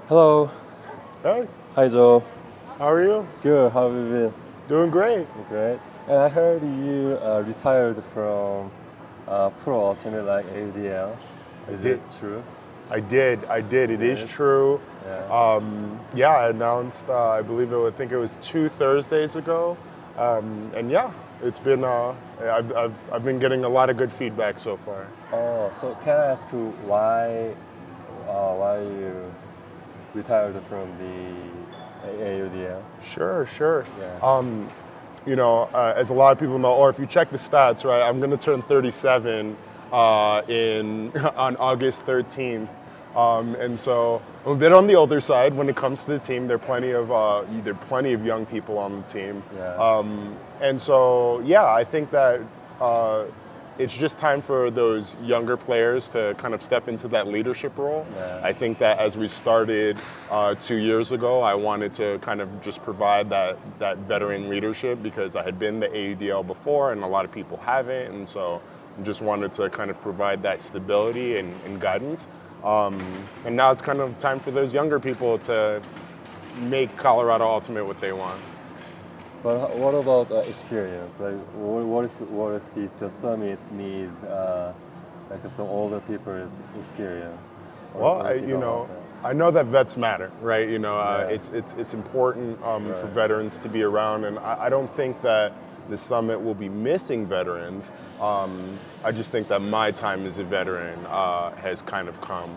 Hello. Hey, Hi, Joe. how are you? Good. How have you been? Doing great. Great. And I heard you retired from pro ultimate like AUDL. I Is it did. true? I did. It is Yes. true. Yeah. Yeah, I announced, I think it was 2 Thursdays ago. And yeah, it's been, I've been getting a lot of good feedback so far. Oh, so can I ask you why you retired from the AUDL? Sure. Yeah. As a lot of people know, or if you check the stats, right, I'm going to turn 37 on August 13th. And so I'm a bit on the older side when it comes to the team. There are plenty of young people on the team. Yeah. And so, yeah, I think that it's just time for those younger players to kind of step into that leadership role. Yeah. I think that as we started 2 years ago, I wanted to kind of just provide that veteran leadership because I had been the AUDL before and a lot of people haven't. And so I just wanted to kind of provide that stability and guidance. And now it's kind of time for those younger people to make Colorado Ultimate what they want. But what about experience? Like, what if the summit need like some older people's experience? Well, What do you think about that? I know that vets matter, right? Yeah. It's important for Right. veterans to be around, and I don't think that the summit will be missing veterans. I just think that my time as a veteran has kind of come.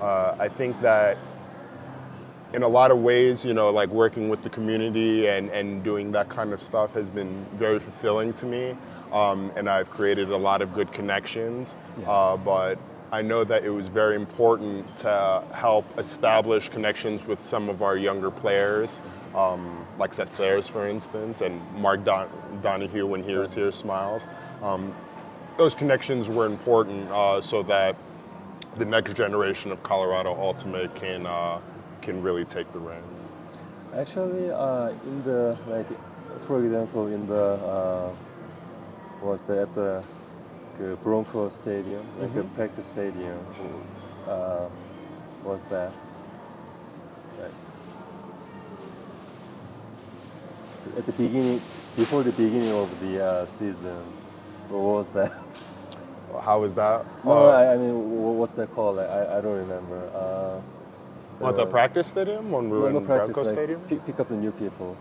I think that in a lot of ways, like working with the community and doing that kind of stuff has been very fulfilling to me. And I've created a lot of good connections. But I know that it was very important to help establish connections with some of our younger players, like Seth Flares, for instance, and Mark Donahue when he was here, Smiles. Those connections were important so that the next generation of Colorado Ultimate can really take the reins. Actually, in the like, for example, in the was the at the Bronco Stadium, like a practice stadium, was that? Like, at the beginning, before the beginning of the season, what was that? How was that? No, I mean, what's that called? I don't remember. At the there was- practice stadium when we were No in practice, Bronco like Stadium? pick up the new people.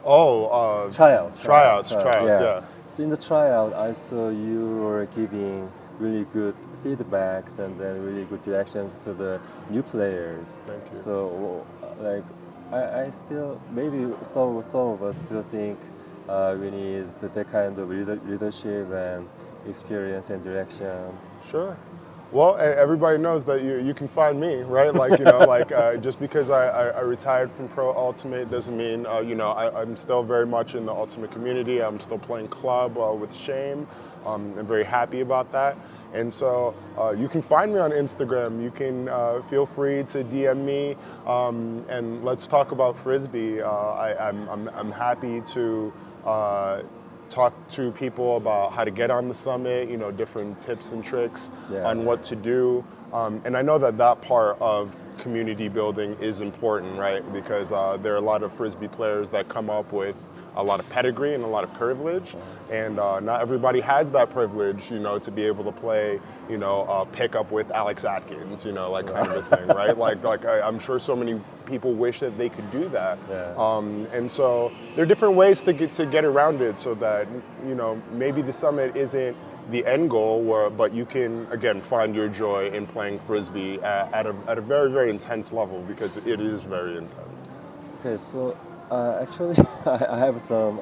Oh, Tryouts, yeah. So in the tryout, I saw you were giving really good feedbacks and then really good directions to the new players. Thank you. So like, I still maybe some of us still think we need that kind of leadership and experience and direction. Sure. Well, everybody knows that you can find me, right? Like, just because I retired from Pro Ultimate doesn't mean, I'm still very much in the Ultimate community. I'm still playing club with Shame. I'm very happy about that. And so you can find me on Instagram. You can feel free to DM me and let's talk about Frisbee. I'm happy to talk to people about how to get on the summit, different tips and tricks on what to do. And I know that part of community building is important, right? Because there are a lot of Frisbee players that come up with a lot of pedigree and a lot of privilege. And not everybody has that privilege, to be able to play, pick up with Alex Atkins, kind of a thing, right? I'm sure so many people wish that they could do that. Yeah. And so there are different ways to get around it so that, maybe the summit isn't the end goal, but you can, again, find your joy in playing Frisbee at a very, very intense level because it is very intense. Okay, so actually, I have some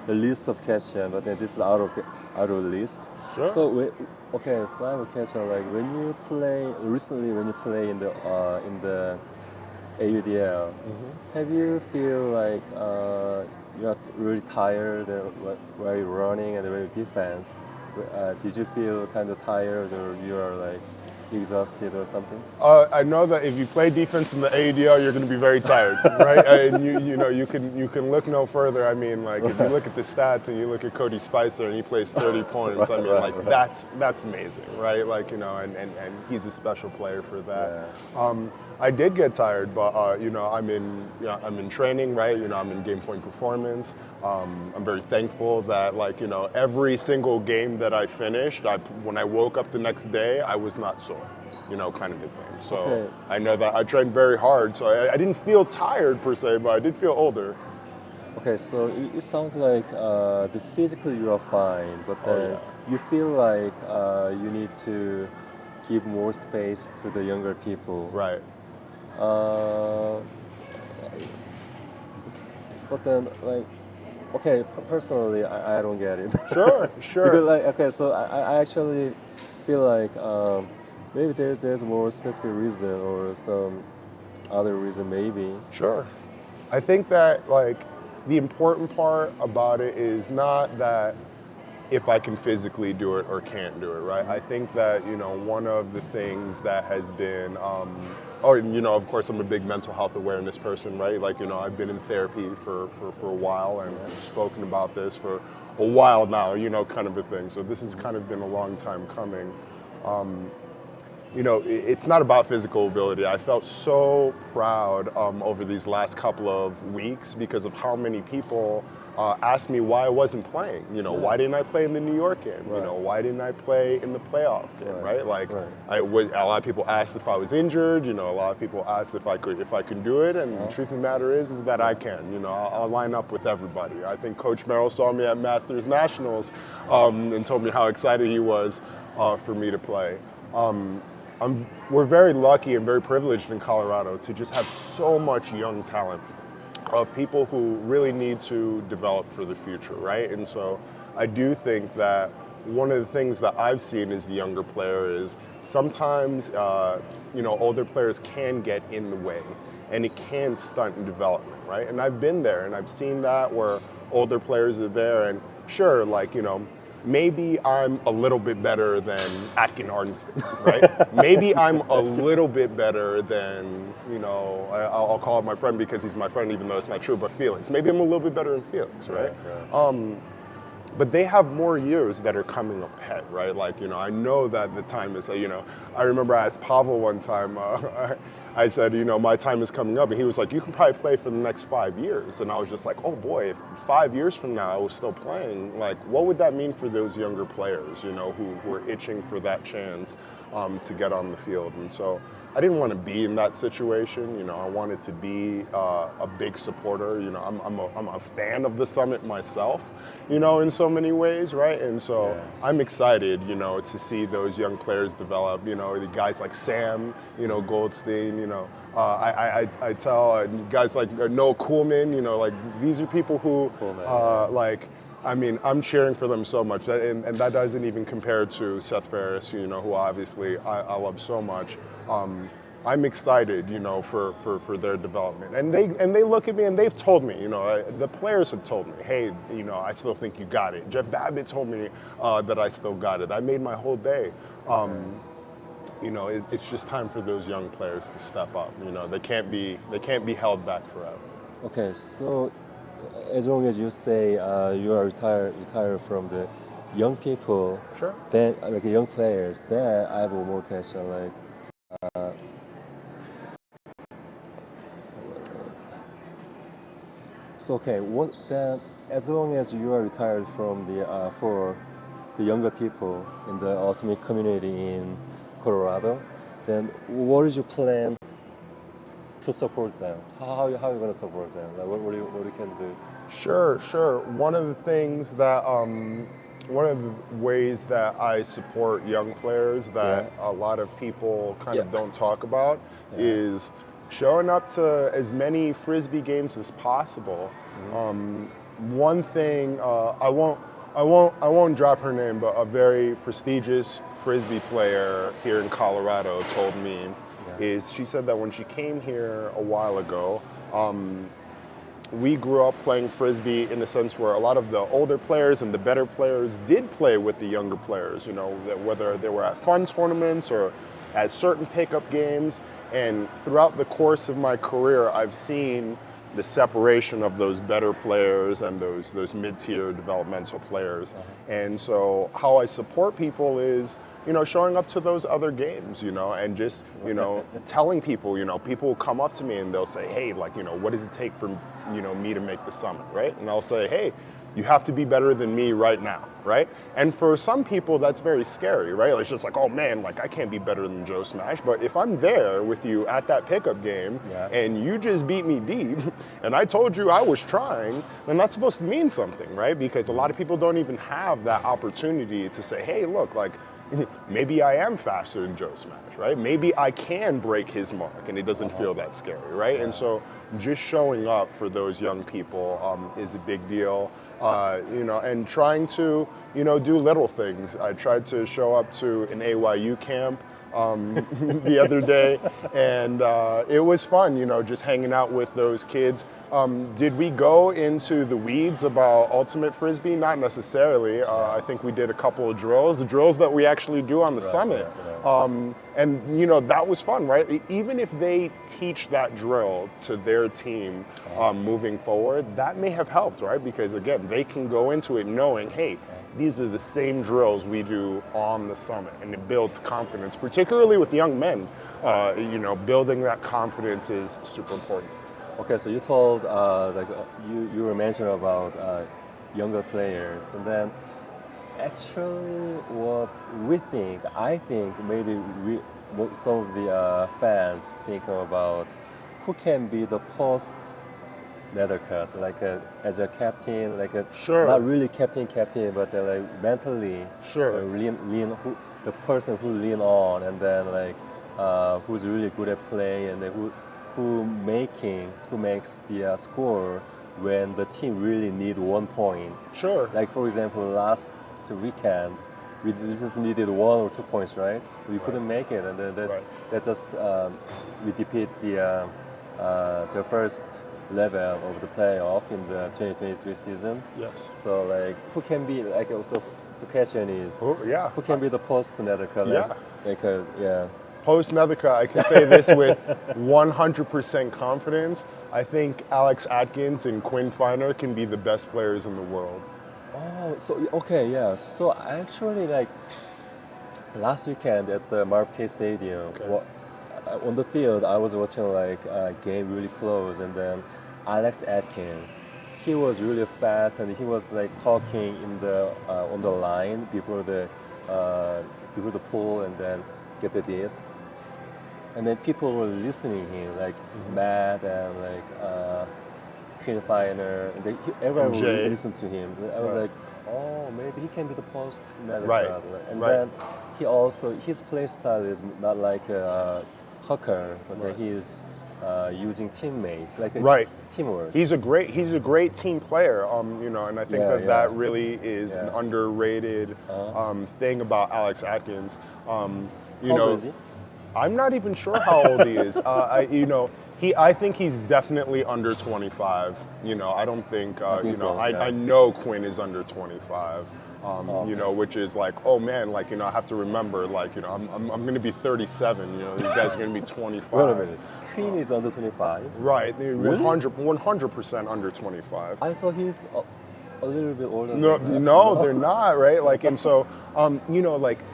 the list of questions, but then this is out of the list. Sure. So so I have a question. Like when you play in the AUDL, have you feel like you're really tired while you're running and when you defense? Did you feel kind of tired or you are like exhausted or something? I know that if you play defense in the AUDL, you're going to be very tired, right? And you can look no further. I mean, like if you look at the stats and you look at Cody Spicer and he plays 30 points, I mean, like that's amazing, right? Like and he's a special player for that. Yeah. I did get tired, but I'm in training, right? I'm in game point performance. I'm very thankful that every single game that I finished, when I woke up the next day, I was not sore, kind of a thing. So Okay. I know that I trained very hard, so I didn't feel tired per se, but I did feel older. Okay, so it sounds like the physically you are fine, but Oh then yeah. you feel like you need to give more space to the younger people. Right. Uh, but then okay, personally, I don't get it. Sure, Because sure. okay, so I actually feel like maybe there's more specific reason or some other reason maybe. Sure. I think that the important part about it is not that if I can physically do it or can't do it, right? I think that, one of the things that has been, and, of course, I'm a big mental health awareness person, right? I've been in therapy for a while and I've spoken about this for a while now, kind of a thing. So this has kind of been a long time coming. It's not about physical ability. I felt so proud over these last couple of weeks because of how many people asked me why I wasn't playing. Why didn't I play in the New York game? Right. Why didn't I play in the playoff game? Right? A lot of people asked if I was injured. A lot of people asked if I could do it. And the truth of the matter is that I can. I'll line up with everybody. I think Coach Merrill saw me at Masters Nationals and told me how excited he was for me to play. We're very lucky and very privileged in Colorado to just have so much young talent of people who really need to develop for the future, right? And so I do think that one of the things that I've seen as a younger player is sometimes, older players can get in the way and it can stunt in development, right? And I've been there and I've seen that where older players are there and sure, maybe I'm a little bit better than Atkin Arnston, right? Maybe I'm a little bit better than, I'll call him my friend because he's my friend even though it's not true, but Felix. Maybe I'm a little bit better than Felix, right? But they have more years that are coming up ahead, right? I know that the time is, I remember I asked Pavel one time, I said, my time is coming up. And he was like, you can probably play for the next 5 years. And I was just like, oh boy, if 5 years from now I was still playing, what would that mean for those younger players, who are itching for that chance to get on the field? And so I didn't want to be in that situation. I wanted to be a big supporter. I'm a fan of the summit myself, in so many ways, right? And so I'm excited, to see those young players develop. The guys like Sam, Goldstein. I tell guys like Noah Kuhlman. These are people who, I'm cheering for them so much, and that doesn't even compare to Seth Ferris, who obviously I love so much. I'm excited, for their development, and they look at me and they've told me, the players have told me, hey, I still think you got it. Jeff Babbitt told me that I still got it. I made my whole day. It's just time for those young players to step up. They can't be held back forever. Okay, so as long as you say you are retired from the young people, Sure. then young players, then I have one more question. So okay, what then? As long as you are retired from the for the younger people in the ultimate community in Colorado, then what is your plan to support them? How you gonna support them? What you can do? Sure. One of the things that, one of the ways that I support young players that a lot of people kind of don't talk about is showing up to as many Frisbee games as possible. One thing, I won't drop her name, but a very prestigious Frisbee player here in Colorado told me is she said that when she came here a while ago, we grew up playing Frisbee in a sense where a lot of the older players and the better players did play with the younger players, that whether they were at fun tournaments or at certain pickup games. And throughout the course of my career, I've seen the separation of those better players and those mid-tier developmental players. And so how I support people is, showing up to those other games, and just, telling people, people will come up to me and they'll say, hey, like, what does it take for, me to make the summit, right? And I'll say, hey, you have to be better than me right now, right? And for some people, that's very scary, right? It's just like, oh man, like I can't be better than Joe Smash. But if I'm there with you at that pickup game and you just beat me deep and I told you I was trying, then that's supposed to mean something, right? Because a lot of people don't even have that opportunity to say, hey, look, like maybe I am faster than Joe Smash, right? Maybe I can break his mark and it doesn't feel that scary, right? And so just showing up for those young people is a big deal. And trying to, do little things. I tried to show up to an AYU camp the other day, and it was fun, just hanging out with those kids. Did we go into the weeds about ultimate frisbee? Not necessarily. I think we did a couple of drills, the drills that we actually do on the summit. And that was fun, right? Even if they teach that drill to their team moving forward, that may have helped, right? Because again, they can go into it knowing, hey, these are the same drills we do on the summit, and it builds confidence, particularly with young men. Building that confidence is super important. Okay, so you told you were mentioning about younger players, and then actually what I think maybe some of the fans think about who can be the post Nethercutt, like as a captain, like not really captain, but like mentally, the person who lean on, and then like who's really good at play, and then who makes the score when the team really need 1 point. Sure. Like for example, last weekend we just needed 1 or 2 points, right? We couldn't make it, and then that's just we defeat the first level of the playoff in the 2023 season. Yes. So like who can be like also the question is who can be the post Nethercutt? Post Nethercutt, I can say this with 100% confidence. I think Alex Atkins and Quinn Finer can be the best players in the world. Oh, so okay, yeah. So actually, like last weekend at the Marv K Stadium, on the field, I was watching like a game really close, and then Alex Atkins, he was really fast, and he was like talking in the on the line before the pull, and then get the disc. And then people were listening to him, like Matt and like Quinn Finer, and everyone would listen to him. I was like, oh, maybe he can be the post Nethercutt. And then he also, his play style is not like a hooker, but he's using teammates, like teamwork. He's a great team player, and I think that really is an underrated thing about Alex Atkins. How old is he? I'm not even sure how old he is. I think he's definitely under 25. I don't think, I know Quinn is under 25. Which is like, oh man, like, I have to remember, like, I'm going to be 37, these guys are going to be 25. Wait a minute, Quinn is under 25? Right, really? 100% under 25. I thought he's a little bit older. No, they're not, right? Like, and so,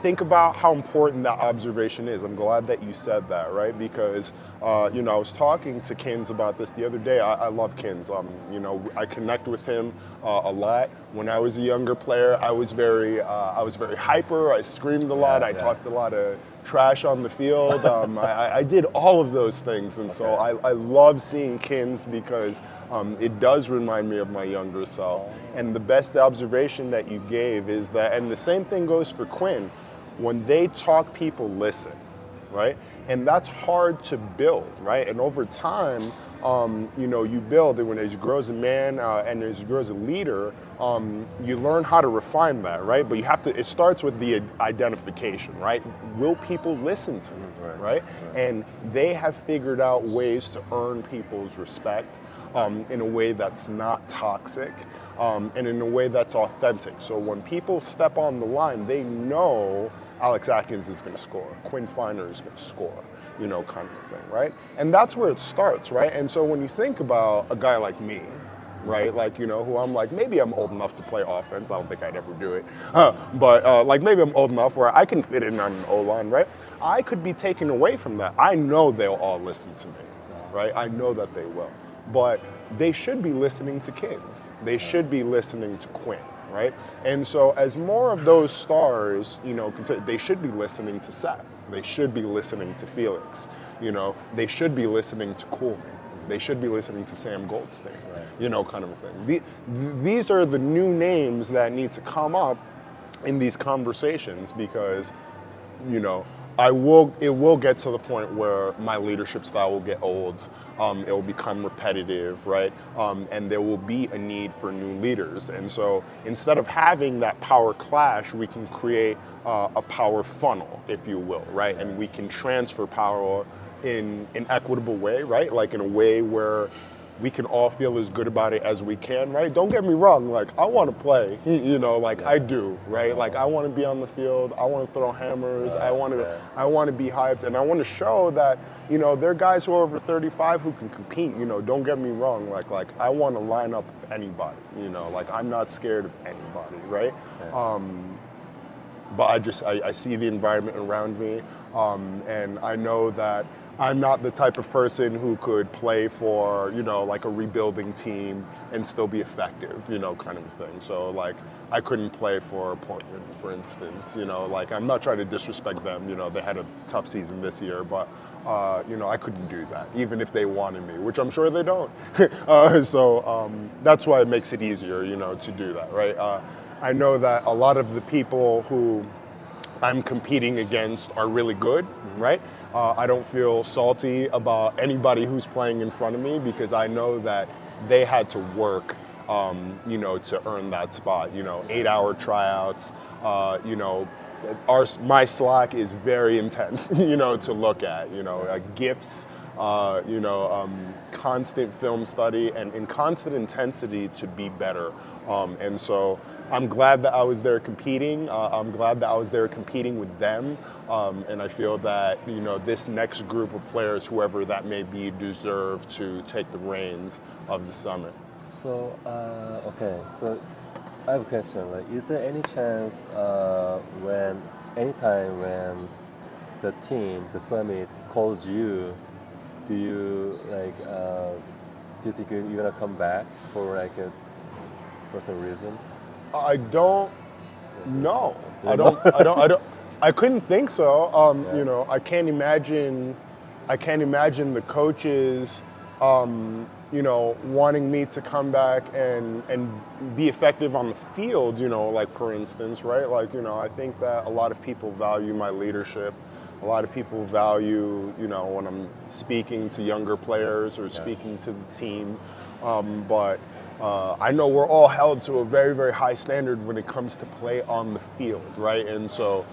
think about how important that observation is. I'm glad that you said that, right? Because, I was talking to Kins about this the other day. I love Kins. I connect with him a lot. When I was a younger player, I was very hyper. I screamed a lot. I talked a lot of trash on the field. I did all of those things, and so I love seeing Kins because it does remind me of my younger self. And the best observation that you gave is that, and the same thing goes for Quinn, when they talk, people listen, right? And that's hard to build, right? And over time, you build, and as you grow as a man and as you grow as a leader, you learn how to refine that, right? But it starts with the identification, right? Will people listen to me, right? And they have figured out ways to earn people's respect in a way that's not toxic, and in a way that's authentic. So when people step on the line, they know Alex Atkins is going to score, Quinn Finer is going to score, kind of thing, right? And that's where it starts, right? And so when you think about a guy like me, right? Like, you know, who I'm like, maybe I'm old enough to play offense. I don't think I'd ever do it. But like maybe I'm old enough where I can fit in on an O-line, right? I could be taken away from that. I know they'll all listen to me, right? I know that they will. But they should be listening to Kings. They should be listening to Quinn, right? And so as more of those stars, you know, they should be listening to Seth. They should be listening to Felix. You know, they should be listening to Coolman. They should be listening to Sam Goldstein, you know, kind of a thing. These are the new names that need to come up in these conversations because, you know, it will get to the point where my leadership style will get old. It will become repetitive, right? And there will be a need for new leaders. And so instead of having that power clash, we can create a power funnel, if you will, right? And we can transfer power in an equitable way, right? Like in a way where we can all feel as good about it as we can, right? Don't get me wrong, like I want to play, you know, like I do, right? Like I want to be on the field, I want to throw hammers, I want to be hyped, and I want to show that, you know, there are guys who are over 35 who can compete, you know, don't get me wrong, like I want to line up with anybody, you know, like I'm not scared of anybody, right? But I see the environment around me, and I know that I'm not the type of person who could play for, you know, like a rebuilding team and still be effective, you know, kind of a thing. So like I couldn't play for Portland, for instance, you know, like I'm not trying to disrespect them, you know, they had a tough season this year, but, you know, I couldn't do that, even if they wanted me, which I'm sure they don't. So that's why it makes it easier, you know, to do that, right? I know that a lot of the people who I'm competing against are really good, right? I don't feel salty about anybody who's playing in front of me because I know that they had to work, you know, to earn that spot. You know, 8-hour tryouts. You know, my Slack is very intense, you know, to look at. You know, GIFs. You know, constant film study and constant intensity to be better. And so I'm glad that I was there competing. I'm glad that I was there competing with them. And I feel that, you know, this next group of players, whoever that may be, deserve to take the reins of the summit. So, okay, so I have a question. Like, is there any chance anytime when the team, the summit, calls you, do you think you're gonna come back for for some reason? I don't know. I couldn't think so. You know, I can't imagine the coaches, you know, wanting me to come back and be effective on the field, you know, like for instance, right? Like, you know, I think that a lot of people value my leadership. A lot of people value, you know, when I'm speaking to younger players or speaking to the team. But I know we're all held to a very, very high standard when it comes to play on the field, right? And so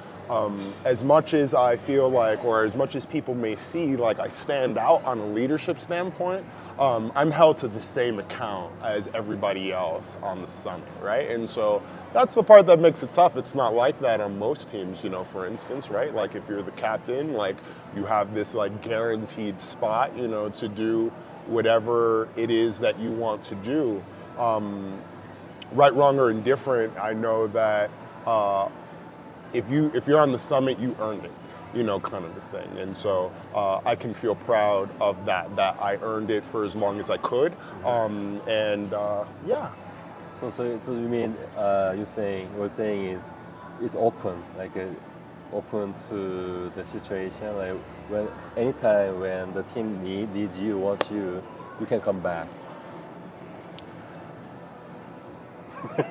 as much as I feel like, or as much as people may see like I stand out on a leadership standpoint, I'm held to the same account as everybody else on the summit, right? And so that's the part that makes it tough. It's not like that on most teams, you know, for instance, right? Like if you're the captain, like you have this like guaranteed spot, you know, to do whatever it is that you want to do. Right, wrong, or indifferent, I know that if you're on the summit, you earned it, you know, kind of a thing. And so I can feel proud of that I earned it for as long as I could. Yeah. So you mean you're saying is it's open, open to the situation, like anytime when the team needs you, wants you, you can come back.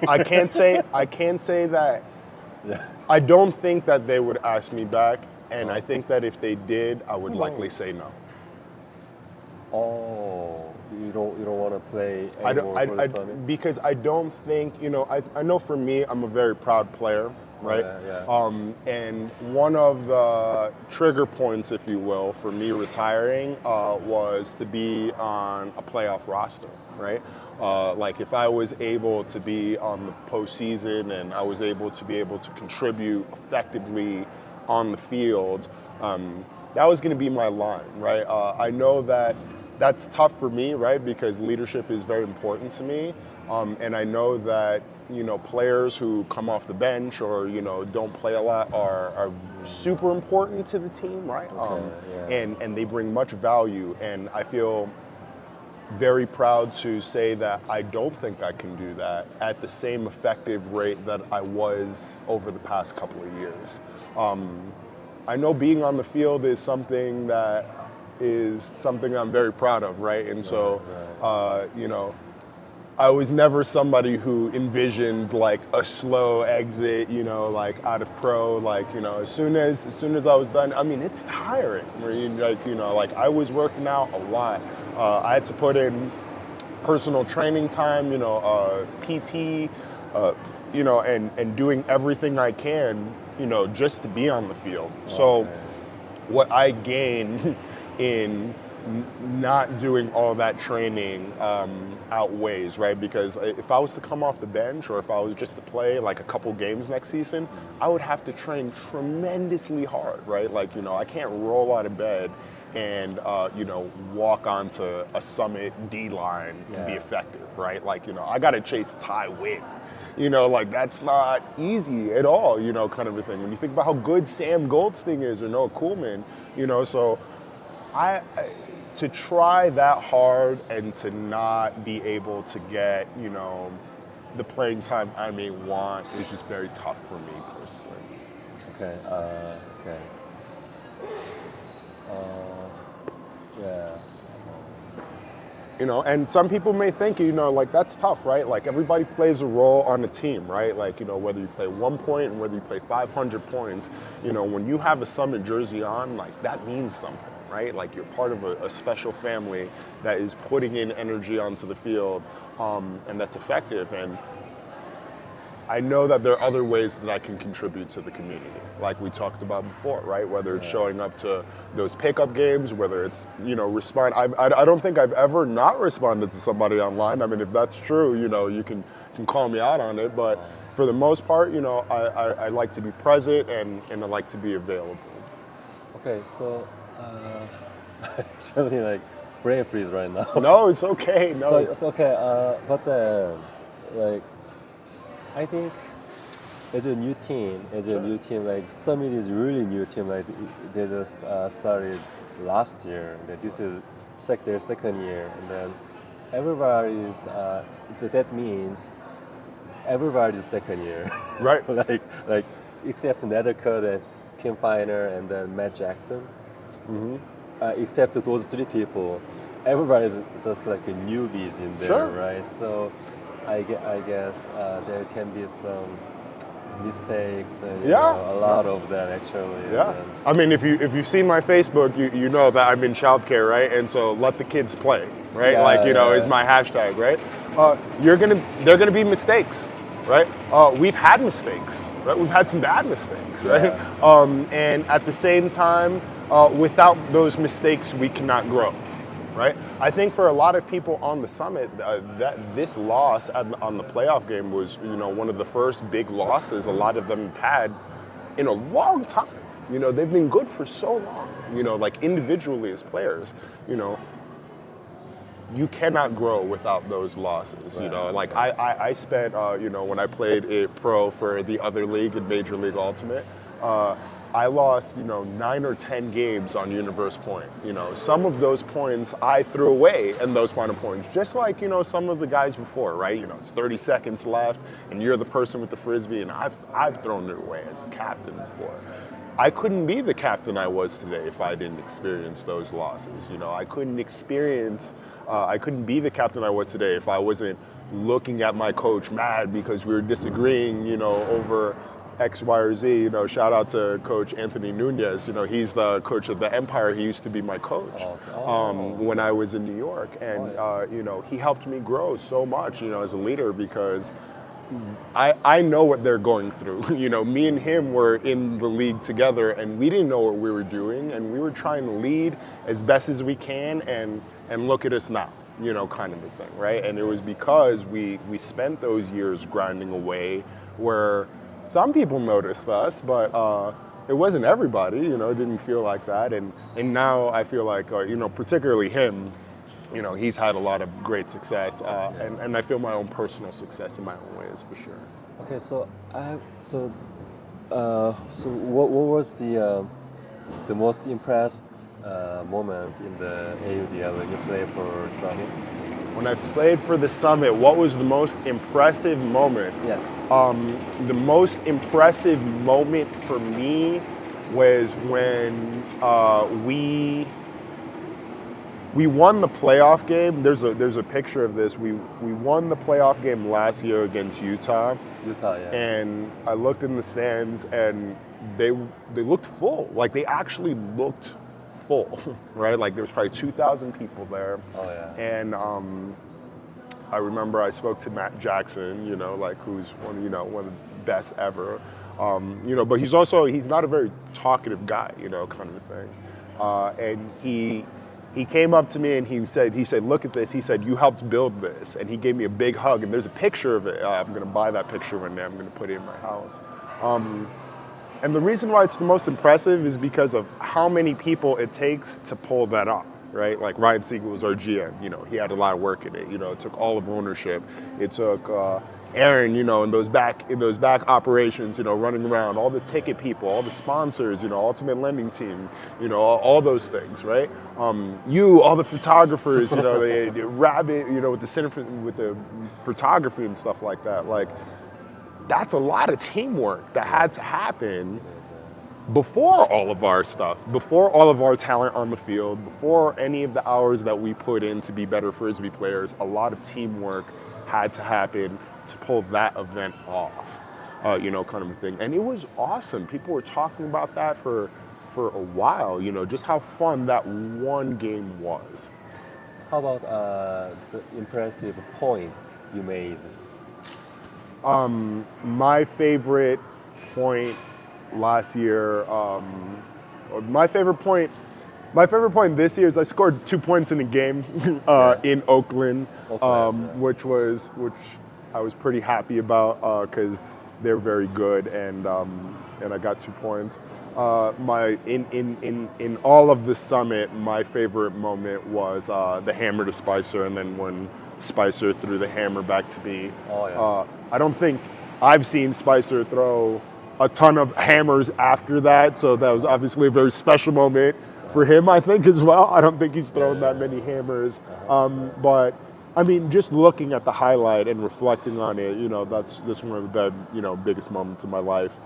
I can't say that. Yeah. I don't think that they would ask me back, and I think that if they did, I would likely say no. Oh, you don't want to play anymore for the summit? Because I don't think, you know, I know for me, I'm a very proud player, right? Yeah. And one of the trigger points, if you will, for me retiring was to be on a playoff roster, right? Like if I was able to be on the postseason and I was able to contribute effectively on the field, that was going to be my line, right? I know that that's tough for me, right? Because leadership is very important to me. And I know that, players who come off the bench or, don't play a lot are super important to the team, right? And they bring much value. And I feel very proud to say that I don't think I can do that at the same effective rate that I was over the past couple of years. I know being on the field is something I'm very proud of, right? And so, I was never somebody who envisioned like a slow exit, like out of pro, like, as soon as I was done, I mean, it's tiring. Like I was working out a lot. I had to put in personal training time, PT, and doing everything I can, just to be on the field. So what I gain in not doing all that training outweighs, right? Because if I was to come off the bench or if I was just to play like a couple games next season, I would have to train tremendously hard, right? Like, I can't roll out of bed and, walk onto a Summit D line and be effective, right? Like, I got to chase Ty Witt. Like that's not easy at all, kind of a thing. When you think about how good Sam Goldstein is or Noah Coolman, so to try that hard and to not be able to get, the playing time I may want is just very tough for me personally. Okay. Okay. Yeah. And some people may think, like that's tough, right? Like everybody plays a role on a team, right? Like, whether you play 1 point and whether you play 500 points, when you have a Summit jersey on, like that means something, right? Like you're part of a special family that is putting in energy onto the field, and that's effective. And I know that there are other ways that I can contribute to the community, like we talked about before, right? Whether it's showing up to those pickup games, whether it's, respond. I don't think I've ever not responded to somebody online. I mean, if that's true, you can call me out on it. But for the most part, I like to be present and I like to be available. Okay, so actually, like, brain freeze right now. No, it's okay. No, so it's okay. But like, I think as a new team, like Summit is really new team. Like they just started last year. That this is their second year, and then everybody's. That means everybody's second year. Right. like except Nethercutt and Kim Feiner and then Matt Jackson. Mm-hmm. Except those three people, everybody's just like a newbies in there, right? So I guess there can be some mistakes and a lot of them actually. Yeah. I mean, if you've seen my Facebook, you know that I'm in childcare, right? And so let the kids play, right? Is my hashtag, right? They're gonna be mistakes, right? We've had mistakes, right? We've had some bad mistakes, right? And at the same time, without those mistakes, we cannot grow. Right? I think for a lot of people on the Summit, that this loss on the playoff game was, one of the first big losses a lot of them have had in a long time. They've been good for so long. Like individually as players, you cannot grow without those losses. Right. Like I spent, when I played it pro for the other league in Major League Ultimate. I lost, 9 or 10 games on Universe Point. Some of those points I threw away in those final points, just like, some of the guys before, right? It's 30 seconds left and you're the person with the Frisbee and I've thrown it away as the captain before. I couldn't be the captain I was today if I didn't experience those losses. I couldn't be the captain I was today if I wasn't looking at my coach mad because we were disagreeing, over X, Y, or Z. Shout out to Coach Anthony Nunez. He's the coach of the Empire. He used to be my coach when I was in New York. And, he helped me grow so much, as a leader because I know what they're going through. Me and him were in the league together and we didn't know what we were doing and we were trying to lead as best as we can and look at us now, kind of a thing, right? And it was because we spent those years grinding away where some people noticed us, but it wasn't everybody, it didn't feel like that. And now I feel like, particularly him, you know, he's had a lot of great success, and I feel my own personal success in my own ways for sure. Okay, so what was the most impressed moment in the AUDL when you play for Summit? When I played for the Summit, what was the most impressive moment? Yes. The most impressive moment for me was when we won the playoff game. There's a picture of this. We won the playoff game last year against Utah. Utah, yeah. And I looked in the stands and they looked full. Like they actually looked full, right? Like there was probably 2,000 people there. Oh yeah. And I remember I spoke to Matt Jackson, you know, like who's one of the best ever. You know, but he's not a very talkative guy, you know, kind of a thing. And he came up to me and he said, look at this. He said, you helped build this. And he gave me a big hug. And there's a picture of it. I'm going to buy that picture one day. I'm going to put it in my house. And the reason why it's the most impressive is because of how many people it takes to pull that off, right? Like Ryan Siegel was our GM. You know, he had a lot of work in it. You know, it took all of ownership. It took Aaron, you know, in those back operations, you know, running around, all the ticket people, all the sponsors, you know, Ultimate Lending Team, you know, all those things, right? All the photographers, you know, the Rabbit, you know, with the photography and stuff like that. Like, that's a lot of teamwork that had to happen before all of our stuff, before all of our talent on the field, before any of the hours that we put in to be better Frisbee players. A lot of teamwork had to happen to pull that event off, you know, kind of a thing. And it was awesome. People were talking about that for a while, you know, just how fun that one game was. How about the impressive point you made? My favorite point last year, my favorite point this year is I scored 2 points in a game in Oakland, which I was pretty happy about because they're very good, and I got 2 points. In all of the Summit, my favorite moment was the hammer to Spicer, and then when Spicer threw the hammer back to me. Oh, yeah. I don't think I've seen Spicer throw a ton of hammers after that, so that was obviously a very special moment for him, I think, as well. I don't think he's thrown that many hammers. But I mean, just looking at the highlight and reflecting on it, you know, that's one of the biggest moments in my life.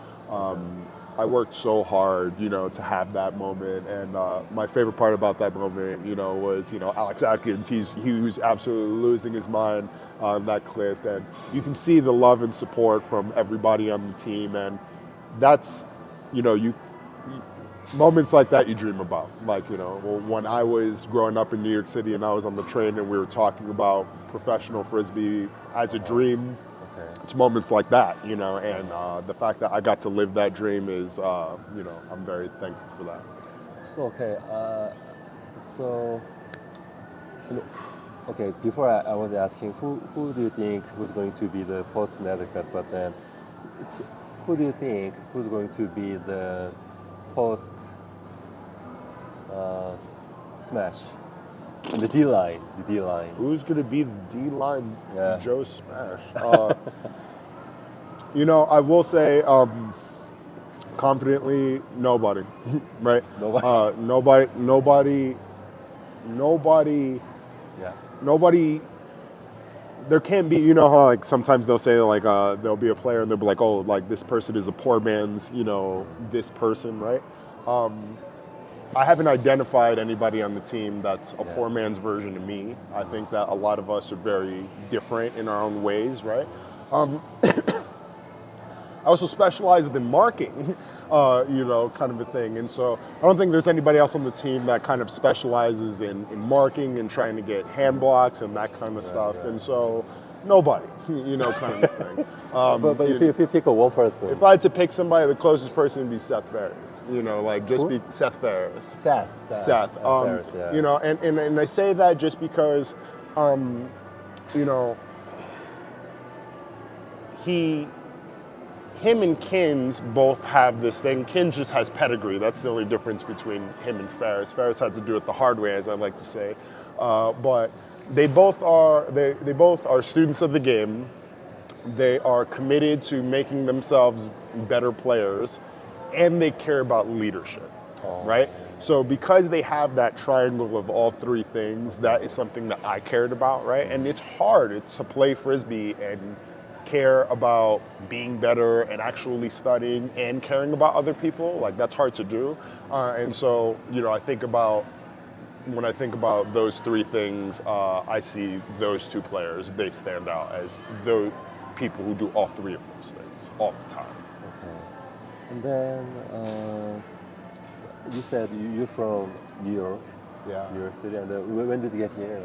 I worked so hard, you know, to have that moment, and my favorite part about that moment, you know, was, you know, Alex Atkins. He was absolutely losing his mind on that clip, and you can see the love and support from everybody on the team, and that's, you know, moments like that you dream about. Like, you know, when I was growing up in New York City and I was on the train and we were talking about professional Frisbee as a dream, it's moments like that, you know, and the fact that I got to live that dream is, you know, I'm very thankful for that. So, before I was asking who do you think who's going to be the post Nethercut, but then who do you think who's going to be the post Smash? The D line. Who's going to be the D-line Joe Smash? You know, I will say confidently, nobody, right? Nobody. Yeah. Nobody. There can't be, you know how like sometimes they'll say like there'll be a player and they'll be like, oh, like this person is a poor man's, you know, this person, right? I haven't identified anybody on the team that's a poor man's version of me. I think that a lot of us are very different in our own ways, right? I also specialize in marking, you know, kind of a thing. And so I don't think there's anybody else on the team that kind of specializes in marking and trying to get hand blocks and that kind of stuff. Yeah. And so nobody, you know, kind of thing. But if you pick a one person. If I had to pick somebody, the closest person would be Seth Ferris. You know, like just be Seth Ferris. Seth. Ferris, yeah. You know, and I say that just because, you know, him and Kins both have this thing. Kins just has pedigree. That's the only difference between him and Ferris. Ferris had to do it the hard way, as I like to say. But they both are students of the game. They are committed to making themselves better players, and they care about leadership, right? So because they have that triangle of all three things, that is something that I cared about, right? And it's hard to play Frisbee and care about being better and actually studying and caring about other people. Like, that's hard to do. And so, when I think about those three things, I see those two players. They stand out as those people who do all three of those things all the time. Okay. And then you said you're from New York, Yeah. New York City. And when did you get here?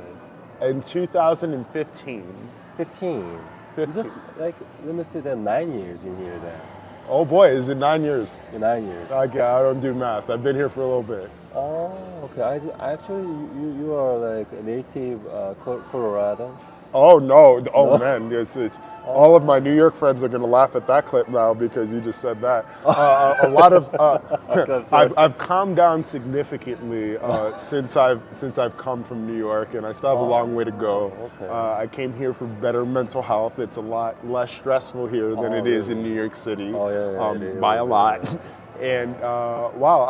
Like? In 2015. 15. 15. Just like, let me see, then 9 years in here then. Oh boy, is it 9 years? 9 years. Okay, I don't do math. I've been here for a little bit. Oh, okay. Actually, you are like a native Colorado. Oh no! Oh man, it's all of my New York friends are gonna laugh at that clip now because you just said that. A lot of I've calmed down significantly since I've come from New York, and I still have a long way to go. Okay. I came here for better mental health. It's a lot less stressful here than it is in New York City, it is. by a lot. And wow,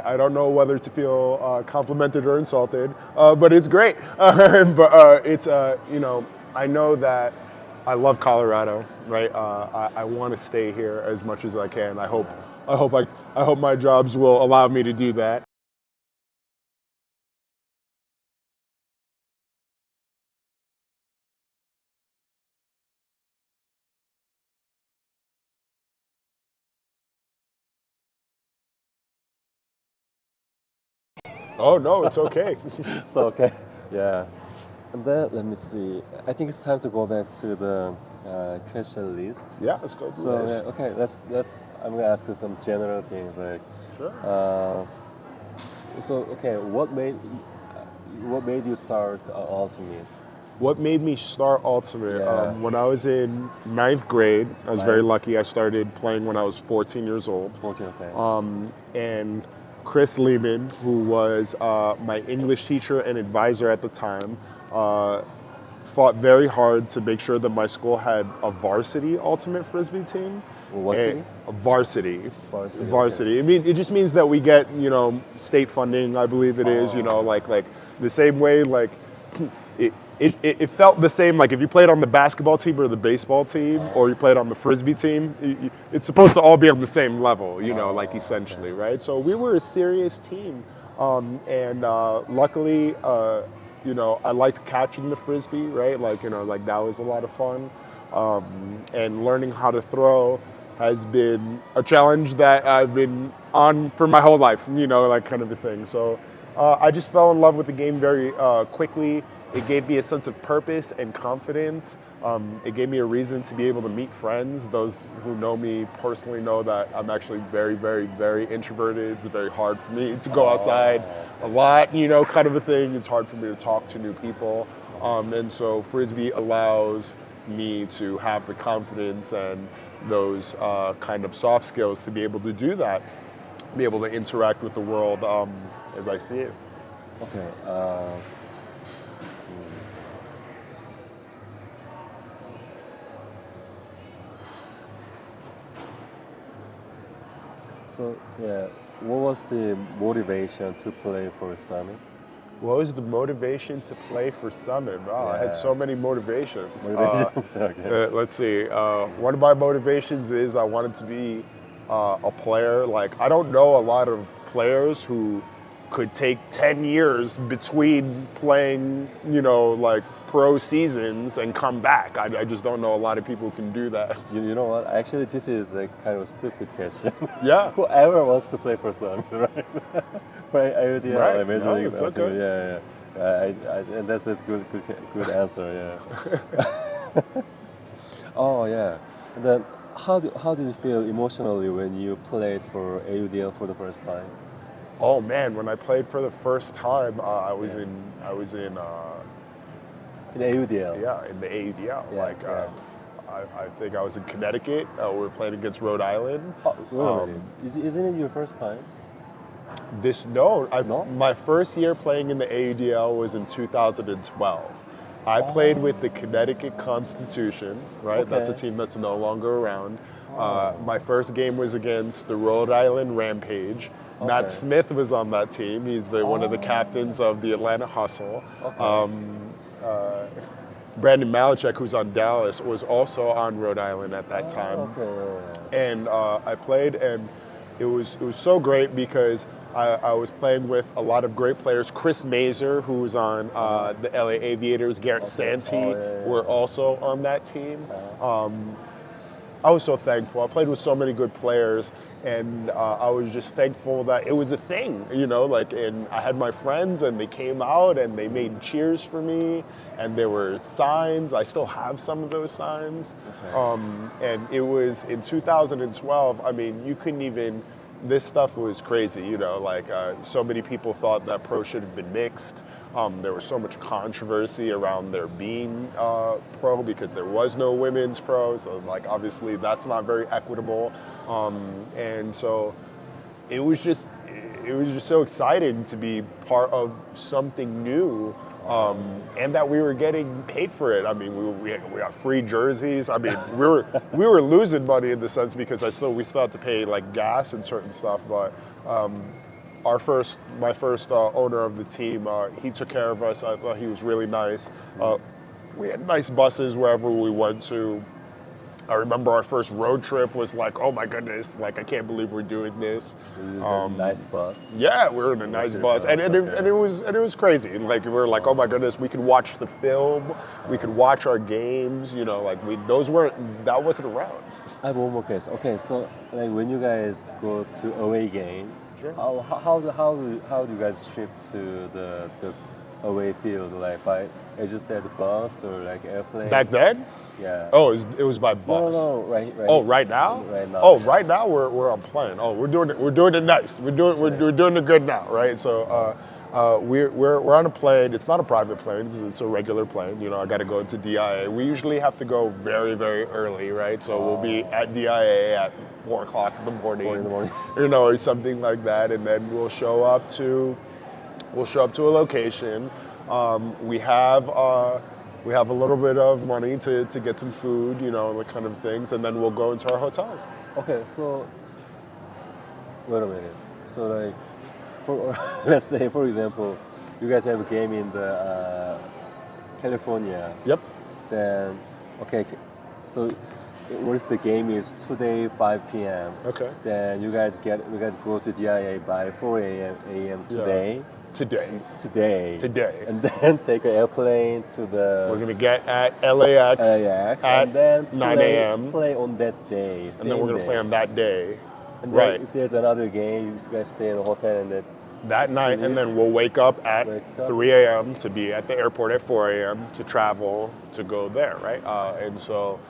I don't know whether to feel complimented or insulted, but it's great. But it's I know that I love Colorado, right? I want to stay here as much as I can. I hope my jobs will allow me to do that. Oh no, it's okay. So okay, yeah. And then let me see. I think it's time to go back to the question list. Yeah, let's go. So okay, let's. I'm gonna ask you some general things like. Sure. So okay, what made you start Ultimate? What made me start Ultimate? Yeah. When I was in 9th grade, I was very Ninth. lucky. I started playing when I was 14 years old. 14, okay. And Chris Lehman, who was my English teacher and advisor at the time, fought very hard to make sure that my school had a varsity ultimate Frisbee team. What city? A varsity. Varsity, Varsity. I mean, it just means that we get, state funding, I believe it is, like the same way, like, it felt the same, like if you played on the basketball team or the baseball team, or you played on the Frisbee team, it's supposed to all be on the same level, like essentially, right? So we were a serious team. And luckily, I liked catching the Frisbee, right? Like, like that was a lot of fun. And learning how to throw has been a challenge that I've been on for my whole life, like kind of a thing. So I just fell in love with the game very quickly. It gave me a sense of purpose and confidence. It gave me a reason to be able to meet friends. Those who know me personally know that I'm actually very, very, very introverted. It's very hard for me to go outside a lot, kind of a thing. It's hard for me to talk to new people. And so Frisbee allows me to have the confidence and those kind of soft skills to be able to do that, be able to interact with the world as I see it. Okay. So yeah, what was the motivation to play for Summit? What was the motivation to play for Summit? Wow, I had Yeah. so many motivations. Okay. Let's see. One of my motivations is I wanted to be a player. Like, I don't know a lot of players who could take 10 years between playing, like pro seasons and come back. I just don't know a lot of people who can do that. You know what? Actually, this is like kind of a stupid question. Yeah. Whoever wants to play for Summit, right? Right, AUDL, Right. Major No, League it's okay. Ultimate, yeah. And that's good answer, yeah. Oh yeah. And then how did you feel emotionally when you played for AUDL for the first time? Oh man, when I played for the first time, I was in In AUDL. in the AUDL. Yeah, Like, yeah. I think I was in Connecticut. We were playing against Rhode Island. Oh, really? Isn't it your first time? No? My first year playing in the AUDL was in 2012. I played with the Connecticut Constitution, right? That's a Okay. team that's no longer around. My first game was against the Rhode Island Rampage. Matt Okay. Smith was on that team. He's one of the captains of the Atlanta Hustle. Okay. Brandon Malachek, who's on Dallas, was also on Rhode Island at that time. Okay. And I played, and it was so great because I was playing with a lot of great players. Chris Mazer, who was on the LA Aviators, Garrett Santee, were also on that team. I was so thankful. I played with so many good players, and I was just thankful that it was a thing, you know, like, and I had my friends, and they came out, and they made cheers for me, and there were signs. I still have some of those signs. Okay. And it was in 2012, I mean, you couldn't even, this stuff was crazy, you know, like so many people thought that pro should have been mixed. There was so much controversy around there being pro because there was no women's pro, so like obviously that's not very equitable. And so it was just so exciting to be part of something new. And that we were getting paid for it. I mean, we got free jerseys. I mean, we were losing money in the sense because we still had to pay like gas and certain stuff. But my first owner of the team, he took care of us. I thought he was really nice. We had nice buses wherever we went to. I remember our first road trip was like, oh my goodness, like I can't believe we're doing this. Nice bus. Yeah, we were in a nice bus, and it was crazy. Like we were like, oh my goodness, we could watch the film, we could watch our games. You know, like that wasn't around. I have one more case. Okay, so like when you guys go to away game, Sure. how do you guys trip to the away field? Like by, as you said, bus or like airplane? Back then? Yeah. Oh, it was by bus. No, right. Oh, right now? Right now. Oh, right now we're on plane. Oh, we're doing it nice. We're doing it good now, right? So we're on a plane. It's not a private plane. It's a regular plane. You know, I got to go to DIA. We usually have to go very, very early, right? So we'll be at DIA at 4 o'clock in the morning. 4 in the morning. You know, or something like that, and then we'll show up to a location. We have a little bit of money to get some food, you know, the kind of things, and then we'll go into our hotels. Okay, so wait a minute. So like, for let's say for example, you guys have a game in the California. Yep. Then okay, so what if the game is today 5 p.m. Okay. Then you guys go to DIA by 4 a.m. today. Today. And then take an airplane to the. We're gonna get at LAX at and then 9 a.m. Play on that day. And then we're gonna play on that day. And Right. then if there's another game, you guys stay in a hotel and That night, and then we'll wake up at 3 a.m. to be at the airport at 4 a.m. to travel to go there, right? And so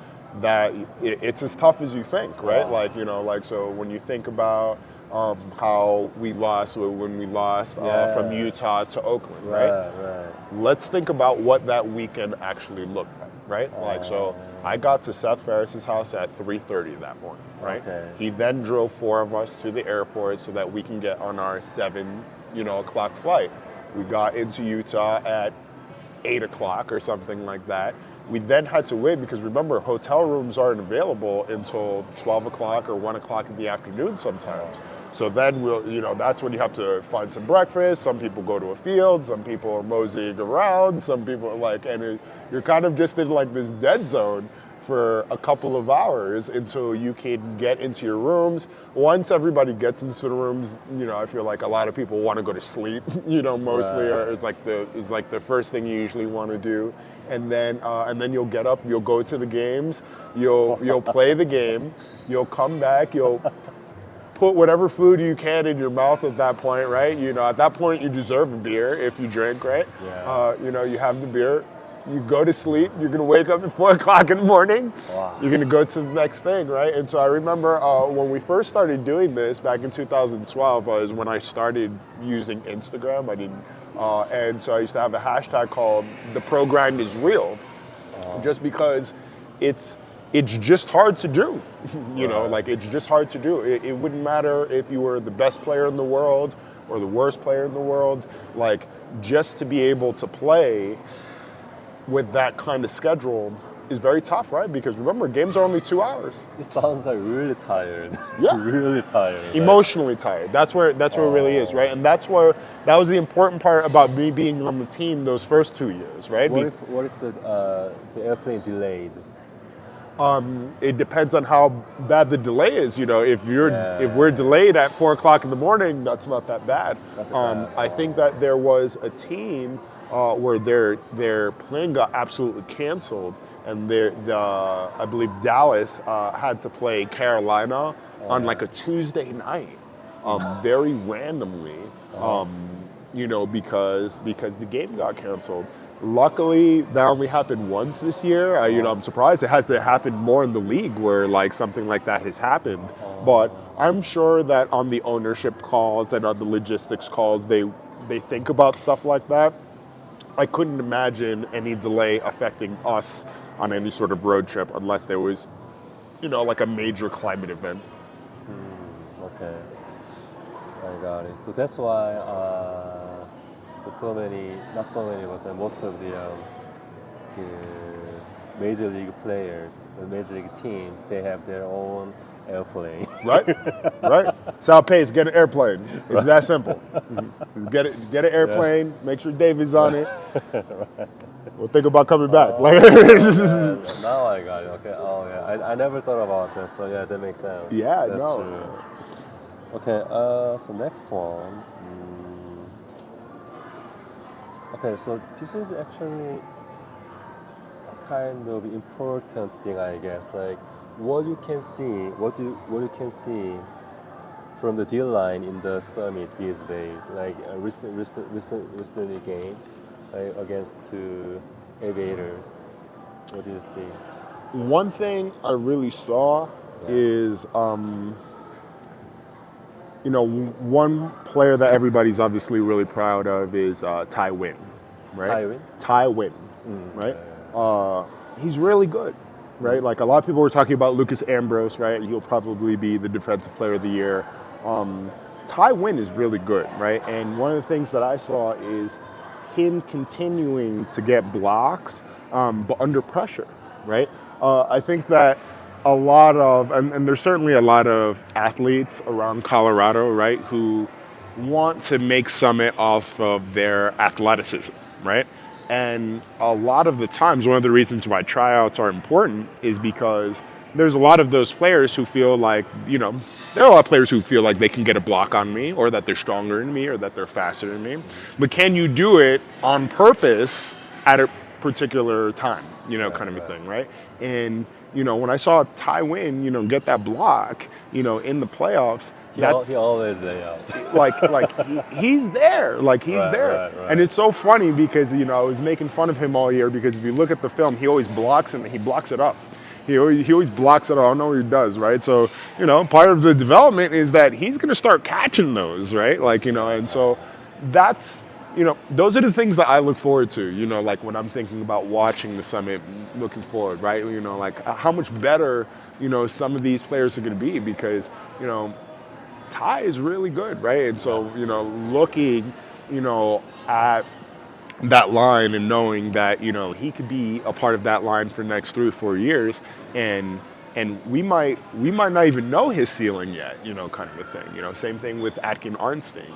it's as tough as you think, right? Wow. Like, you know, like, so when you think about how we lost from Utah to Oakland, right? Let's think about what that weekend actually looked like, right? Like, so I got to Seth Ferris's house at 3:30 that morning, right? Okay. He then drove 4 of us to the airport so that we can get on our 7, o'clock flight. We got into Utah at 8 o'clock or something like that. We then had to wait because remember, hotel rooms aren't available until 12 o'clock or 1 o'clock in the afternoon sometimes. So then that's when you have to find some breakfast. Some people go to a field, some people are moseying around, some people are you're kind of just in like this dead zone for a couple of hours until you can get into your rooms. Once everybody gets into the rooms, I feel like a lot of people want to go to sleep, mostly, or is like the first thing you usually want to do. And then you'll get up, you'll go to the games, you'll play the game, you'll come back, you'll put whatever food you can in your mouth at that point, right? At that point you deserve a beer if you drink, right? Yeah. You have the beer, you go to sleep, you're gonna wake up at 4 o'clock in the morning, Wow. You're gonna go to the next thing, right? And so I remember when we first started doing this back in 2012 was when I started using Instagram. And so I used to have a hashtag called "The Pro Grind is Real," just because it's just hard to do. Like it's just hard to do. It wouldn't matter if you were the best player in the world. or the worst player in the world. Like, just to be able to play with that kind of schedule is very tough, right? Because remember, games are only 2 hours. It sounds like really tired. Yeah. Really tired. Like, Emotionally tired. That's where it really is, right? And that was the important part about me being on the team those first 2 years, right? what if the airplane delayed? It depends on how bad the delay is. You know, if we're delayed at 4 o'clock in the morning, that's not that bad. I think that there was a team where their plane got absolutely canceled, and I believe Dallas had to play Carolina on like a Tuesday night, very randomly. You know, because the game got canceled. Luckily, that only happened once this year. I'm surprised it hasn't happened more in the league where like something like that has happened. But I'm sure that on the ownership calls and on the logistics calls, they think about stuff like that. I couldn't imagine any delay affecting us on any sort of road trip unless there was, like a major climate event. Okay, I got it. So that's why not so many, but most of the major league players, the major league teams, they have their own airplane. Right. South Pace, get an airplane. It's that simple. Get an airplane. Make sure David's on it. We'll think about coming back. Now I got it. Okay. Oh yeah, I never thought about that. So yeah, that makes sense. Yeah, that's no. true. Okay. So next one. Okay, so this is actually a kind of important thing, I guess. Like what you can see from the deal line in the summit these days. Like recently game against two aviators. What do you see? One thing I really saw is, one player that everybody's obviously really proud of is Tai Win, right? Tai Win, right? He's really good, right? Like a lot of people were talking about Lucas Ambrose, right? He'll probably be the defensive player of the year. Tai Win is really good, right? And one of the things that I saw is him continuing to get blocks, but under pressure, right? I think that a lot of, and there's certainly a lot of athletes around Colorado, right, who want to make Summit off of their athleticism, right? And a lot of the times, one of the reasons why tryouts are important is because there's a lot of those players who feel like, there are a lot of players who feel like they can get a block on me, or that they're stronger than me, or that they're faster than me. But can you do it on purpose at a particular time, kind of a thing, right? And when I saw Tai Win, get that block, in the playoffs, he always lay out. he's there, he's there. Right. And it's so funny because, I was making fun of him all year because if you look at the film, he always blocks and he blocks it up. He always blocks it up. I don't know what he does, right? So, part of the development is that he's going to start catching those, right? And so that's, those are the things that I look forward to, when I'm thinking about watching the Summit, looking forward, right? How much better, some of these players are going to be because, Tai is really good, right? And so, looking, at that line and knowing that, he could be a part of that line for the next 3 or 4 years and we might not even know his ceiling yet, kind of a thing, same thing with Atkin Arnstein,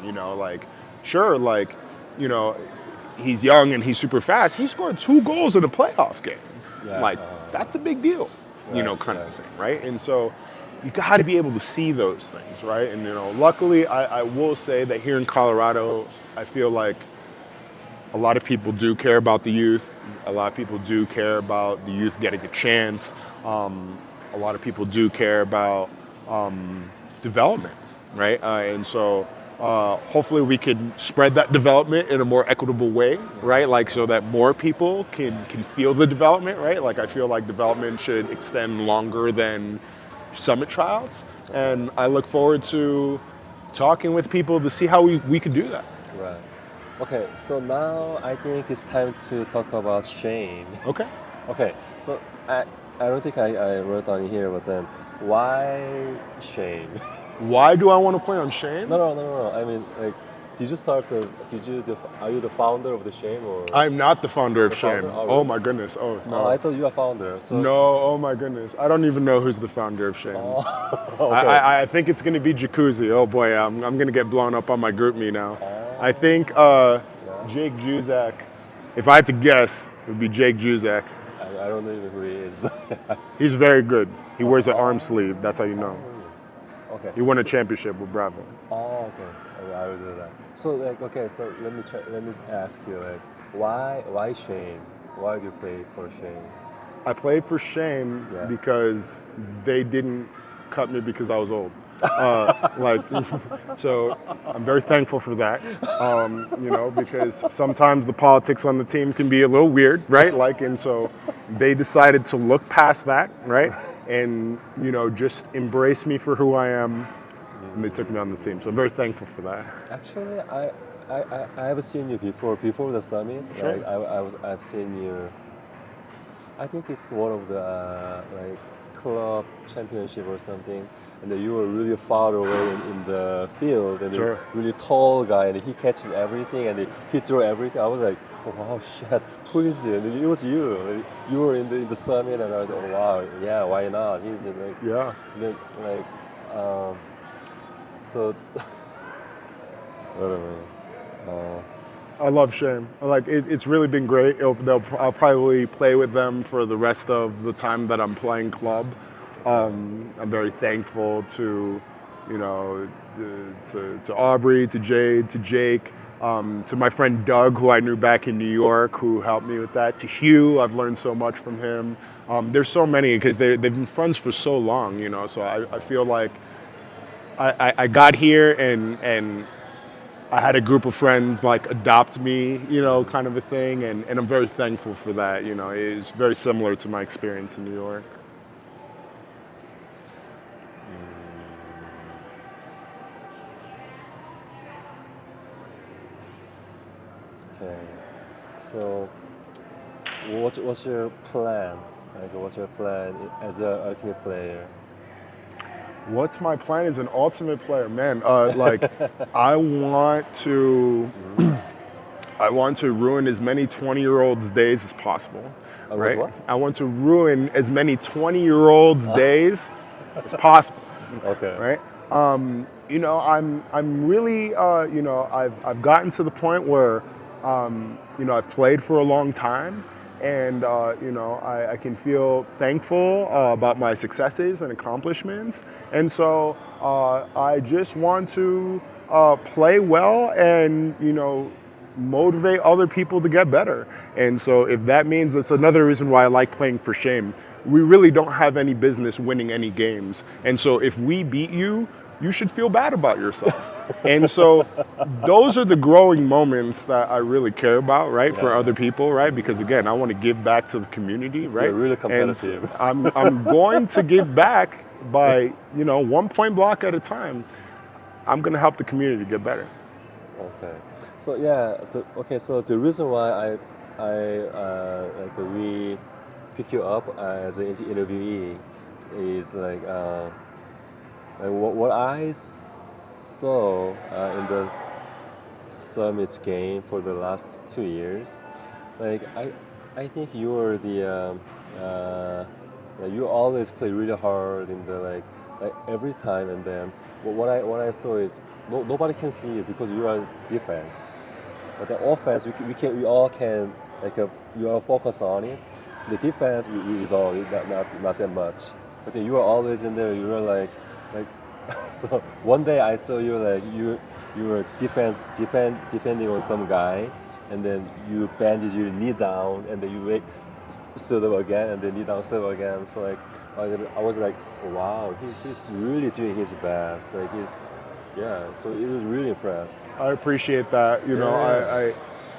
he's young and he's super fast. He scored 2 goals in a playoff game. That's a big deal, kind of thing, right? And so you got to be able to see those things, right? And, luckily, I will say that here in Colorado, I feel like a lot of people do care about the youth. A lot of people do care about the youth getting a chance. A lot of people do care about development, right? And so hopefully we can spread that development in a more equitable way, right? So that more people can feel the development, right? I feel like development should extend longer than Summit tryouts. And I look forward to talking with people to see how we could do that. Right. Okay, so now I think it's time to talk about Shane. Okay. Okay, so I don't think I wrote down here, but then why Shane? Why do I want to play on Shane? No. I mean, Did you start? Are you the founder of the Shame or? I'm not the founder of The founder? Shame. Oh, Oh really? my goodness. Oh Oh, I no. thought you are founder. So. No, oh my goodness. I don't even know who's the founder of Shame. Oh, I, okay. I think it's going to be Jacuzzi. Oh boy, I'm going to get blown up on my group me now. I Oh, think Jake Juzak, if I had to guess, it would be Jake Juzak. I don't know even who he is. He's very good. He wears an arm Oh. sleeve. That's how you know. Okay. He won a So, championship with Bravo. oh, okay. Okay, I will do that. So like, okay. So let me ask you like, why Shane? Why do you play for Shane? I played for Shame Yeah. because they didn't cut me because I was old. Like, so I'm very thankful for that. You know, because sometimes the politics on the team can be a little weird, right? Like, and so they decided to look past that, right? And, you know, just embrace me for who I am. And they took me on the team. So I'm very thankful for that. Actually, I have seen you before the summit. Sure. Like I've seen you. I think it's one of the like club championship or something, and then you were really far away in the field, and Sure. a really tall guy, and he catches everything, and he throw everything. I was like, oh, wow, shit, who is he? And it was you. Like, you were in the summit, and I was like, oh wow, yeah, why not? He's like, Yeah. then, like, so whatever. I love Shame. Like it's really been great. I'll probably play with them for the rest of the time that I'm playing club. I'm very thankful to, you know, to Aubrey, to Jade, to Jake, to my friend Doug, who I knew back in New York, who helped me with that. To Hugh, I've learned so much from him. There's so many because they've been friends for so long, you know. So I feel like I got here and I had a group of friends like adopt me, you know, kind of a thing, and I'm very thankful for that. You know, it's very similar to my experience in New York. Okay. So, what's your plan? Like, what's your plan as an ultimate player? What's my plan as an ultimate player, man? Like, I want to, I want to ruin as many 20-year-olds' days as possible, right? What? I want to ruin as many 20-year-olds' days as possible. Okay. Right? You know, I'm really, you know, I've gotten to the point where, you know, I've played for a long time, and you know, I can feel thankful about my successes and accomplishments, and so I just want to play well and, you know, motivate other people to get better. And so if that means, that's another reason why I like playing for Shame. We really don't have any business winning any games. And so if we beat you, you should feel bad about yourself. And so those are the growing moments that I really care about, right? For Yeah. other people, right? Because again, I want to give back to the community, right? You're really And so competitive. I'm going to give back by, you know, 1 point block at a time. I'm going to help the community get better. Okay. So yeah. So the reason why like we pick you up as an interviewee is like what I saw in the summit game for the last 2 years. Like I think you were you always play really hard in the like every time, and then what I saw is nobody can see you because you are defense, but the offense we all can like you are focused on it. The defense we don't not that much, but then you are always in there. You are like so one day I saw you like you were defending on some guy, and then you bandage your knee down, and then you stood up again, and then knee down, stood up again. So like I was like, wow, he's really doing his best. Like yeah. So it was really impressed. I appreciate that. You know, Yeah.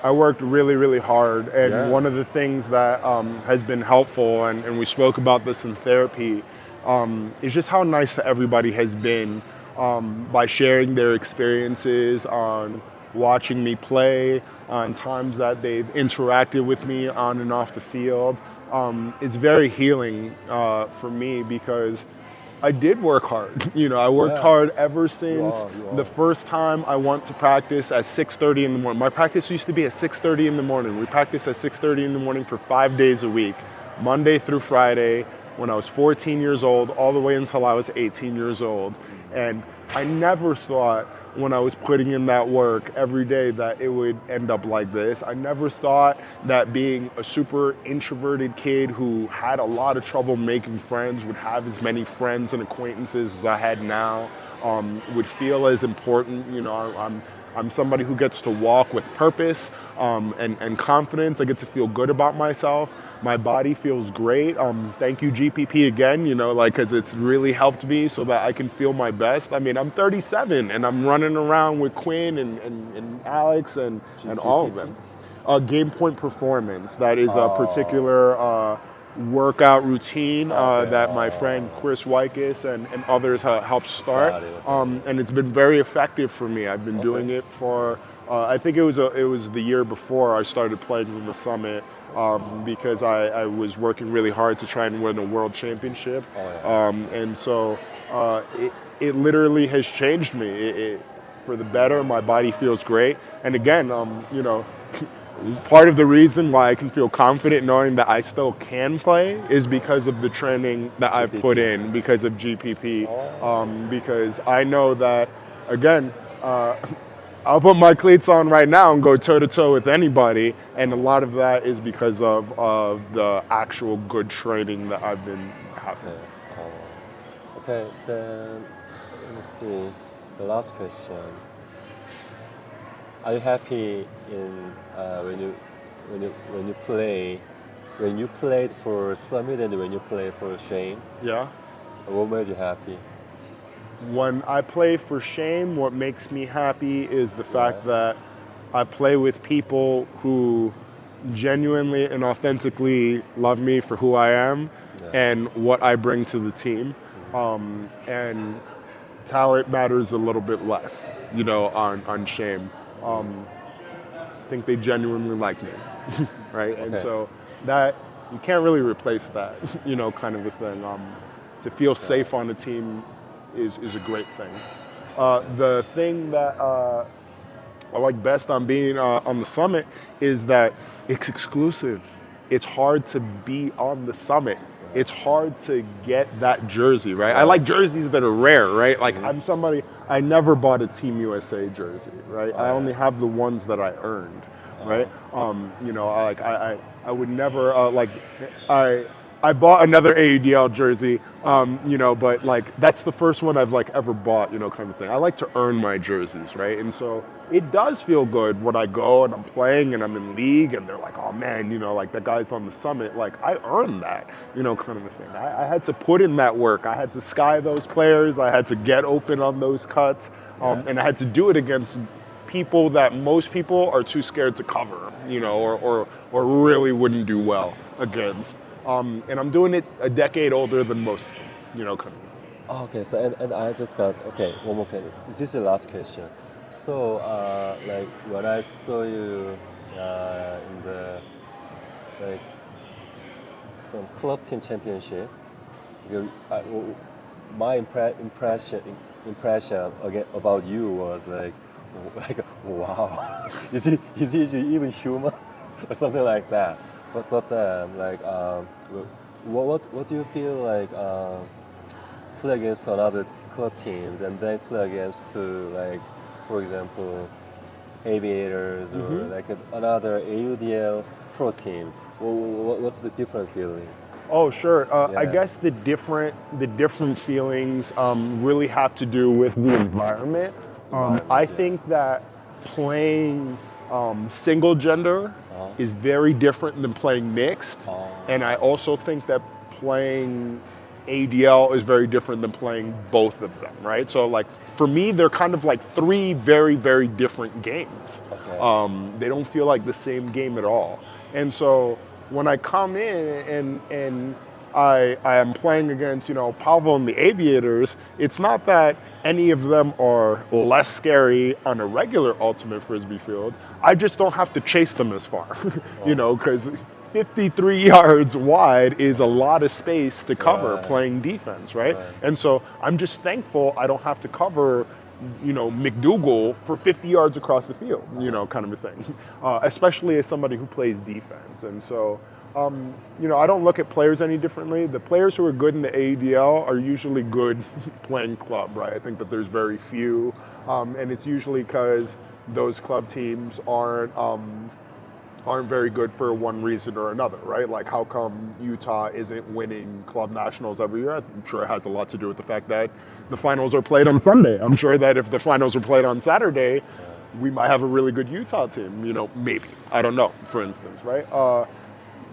I worked really, really hard. And Yeah. one of the things that has been helpful, and we spoke about this in therapy, is just how nice to everybody has been by sharing their experiences on watching me play, on times that they've interacted with me on and off the field. It's very healing for me because I did work hard. I worked Yeah. hard ever since You are. the first time I went to practice at 6:30 in the morning. My practice used to be at 6:30 in the morning. We practiced at 6:30 in the morning for 5 days a week, Monday through Friday, when I was 14 years old, all the way until I was 18 years old. And I never thought when I was putting in that work every day that it would end up like this. I never thought that being a super introverted kid who had a lot of trouble making friends would have as many friends and acquaintances as I had now, would feel as important. I'm somebody who gets to walk with purpose and confidence. I get to feel good about myself. My body feels great. Thank you, GPP, again, because it's really helped me so that I can feel my best. I mean, I'm 37 and I'm running around with Quinn and Alex and all of them. Game Point Performance, that is a particular workout routine that my friend Chris Wykes and others helped start. Got it. And it's been very effective for me. I've been doing it for, I think it was the year before I started playing in the Summit. Because I was working really hard to try and win a world championship. And so it literally has changed me for the better. My body feels great. And again, part of the reason why I can feel confident knowing that I still can play is because of the training that I've put in, because of GPP. Because I know that, again, I'll put my cleats on right now and go toe-to-toe with anybody, and a lot of that is because of the actual good training that I've been having. Okay, then let me see. The last question: are you happy when you played for Summit and when you played for Shane? Yeah. What made you happy? When I play for Shame, what makes me happy is the fact that I play with people who genuinely and authentically love me for who I am and what I bring to the team. And talent matters a little bit less, on Shame. I think they genuinely like me, right? And so that, you can't really replace that, kind of a thing. To feel safe on the team is a great thing. The thing that I like best on being on the Summit is that it's exclusive. It's hard to be on the Summit. It's hard to get that jersey, right? I like jerseys that are rare, right? Like I'm somebody, I never bought a Team USA jersey, right? I only have the ones that I earned, right? I would never, I bought another AUDL jersey, but that's the first one I've ever bought, kind of thing. I like to earn my jerseys, right? And so it does feel good when I go and I'm playing and I'm in league and they're like, oh man, that guy's on the Summit. I earned that, kind of a thing. I had to put in that work. I had to sky those players. I had to get open on those cuts, and I had to do it against people that most people are too scared to cover, or really wouldn't do well against. And I'm doing it a decade older than most, kind of. Okay, so and I just got one more question. This is the last question. So when I saw you in the some club team championship, my impression again about you was wow, is he even human or something like that. But what do you feel play against another club teams and then play against for example, Aviators or another AUDL pro teams? What's the different feeling? Oh, sure. I guess the different feelings really have to do with the environment. I think that playing single gender is very different than playing mixed. And I also think that playing ADL is very different than playing both of them, right? So for me, they're kind of three very, very different games. They don't feel like the same game at all. And so when I come in and I am playing against, Palvo and the Aviators, it's not that any of them are less scary on a regular Ultimate Frisbee field. I just don't have to chase them as far, because 53 yards wide is a lot of space to cover Right. playing defense, right? Right. And so I'm just thankful I don't have to cover, McDougal for 50 yards across the field, kind of a thing, especially as somebody who plays defense. And so, I don't look at players any differently. The players who are good in the AUDL are usually good playing club, right? I think that there's very few, and it's usually because those club teams aren't very good for one reason or another, right? Like, how come Utah isn't winning club nationals every year? I'm sure it has a lot to do with the fact that the finals are played on Sunday. I'm sure that if the finals were played on Saturday, we might have a really good Utah team, maybe. I don't know, for instance, right?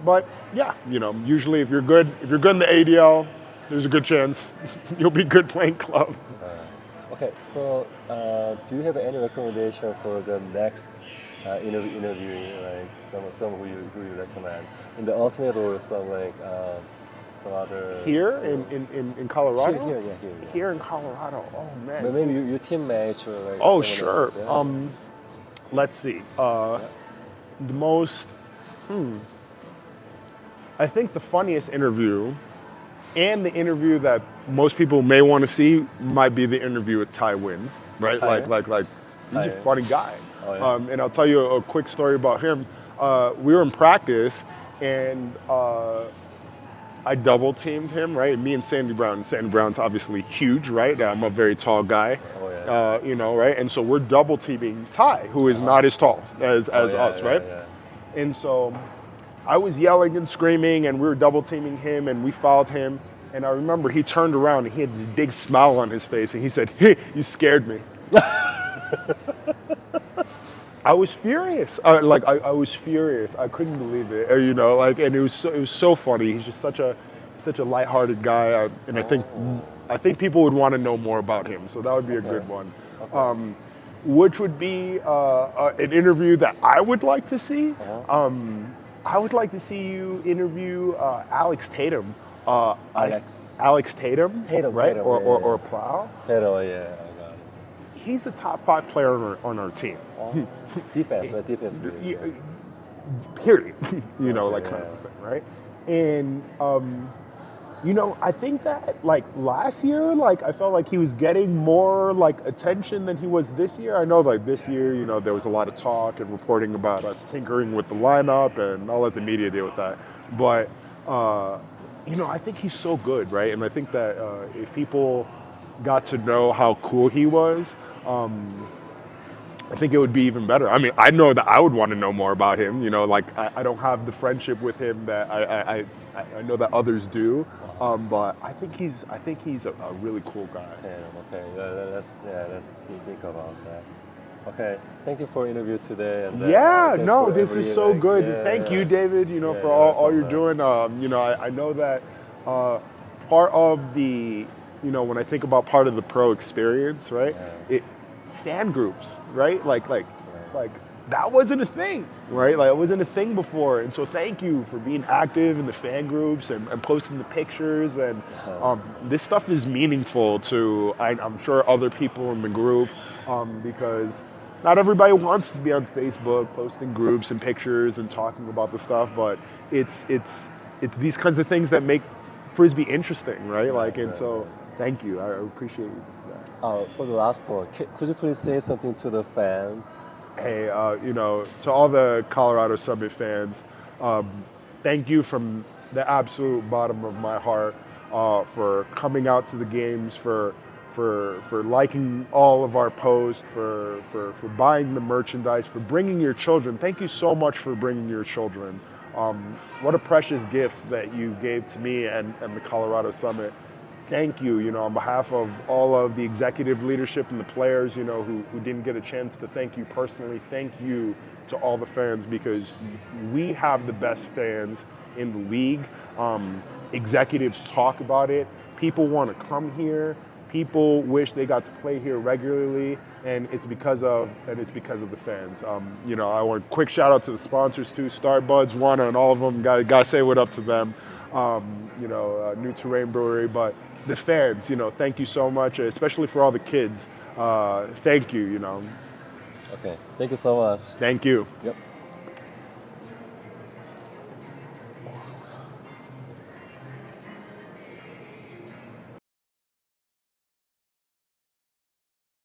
But yeah, usually if you're good in the ADL, there's a good chance you'll be good playing club. Okay, so do you have any recommendation for the next interview, like some who you recommend in the ultimate or some some other Here in Colorado? Here. Here in Colorado, oh man. But maybe your teammates or like. Oh, someone sure. else, yeah? Let's see. The most, I think the funniest interview and the interview that most people may want to see might be the interview with Ty Wynn, right? Ty? Like he's a Ty. funny guy. Oh, yeah. And I'll tell you a quick story about him. We were in practice and I double teamed him, right? Me and Sandy Brown. Sandy Brown's obviously huge, right? I'm a very tall guy, Oh, yeah. Right? And so we're double teaming Ty, who is not as tall as us, right? Yeah. And so I was yelling and screaming, and we were double teaming him, and we fouled him. And I remember he turned around and he had this big smile on his face, and he said, "Hey, you scared me." I was furious. I was furious. I couldn't believe it. And it was so funny. He's just such a lighthearted guy, and I think people would want to know more about him. So that would be a good one. Okay. Which would be an interview that I would like to see. I would like to see you interview Alex Tatum. Alex Tatum, right? Tatum, or Plow. Tatum, yeah, I got it. He's a top 5 player on our team. Defense, right? Defense. Period. Kind Yeah. of thing, right? And I think that like last year, like I felt like he was getting more like attention than he was this year. I know like this year, there was a lot of talk and reporting about us tinkering with the lineup, and I'll let the media deal with that. But I think he's so good, right? And I think that if people got to know how cool he was, I think it would be even better. I mean, I know that I would want to know more about him. Like I don't have the friendship with him that I know that others do. But I think he's a really cool guy. Okay, let's think about that. Okay, thank you for interview today. And thanks for this is so good. Thank you, David. For all you're doing. I know that part of the, when I think about part of the pro experience, right? Fan groups, right? Like that wasn't a thing, right? Like it wasn't a thing before. And so thank you for being active in the fan groups and posting the pictures. And this stuff is meaningful to, I'm sure, other people in the group, because not everybody wants to be on Facebook posting groups and pictures and talking about the stuff, but it's these kinds of things that make Frisbee interesting, right? So thank you. I appreciate that. For the last one, could you please say something to the fans? Hey, to all the Colorado Summit fans, thank you from the absolute bottom of my heart for coming out to the games, for liking all of our posts, for buying the merchandise, for bringing your children. Thank you so much for bringing your children. What a precious gift that you gave to me and the Colorado Summit. Thank you, on behalf of all of the executive leadership and the players, who didn't get a chance to thank you personally. Thank you to all the fans, because we have the best fans in the league. Executives talk about it. People want to come here. People wish they got to play here regularly, and it's because of the fans. I want a quick shout out to the sponsors too, Starbuds, Wana, and all of them. Gotta say what up to them. New Terrain Brewery, but the fans, thank you so much, especially for all the kids. Thank you, Okay, thank you so much. Thank you. Yep.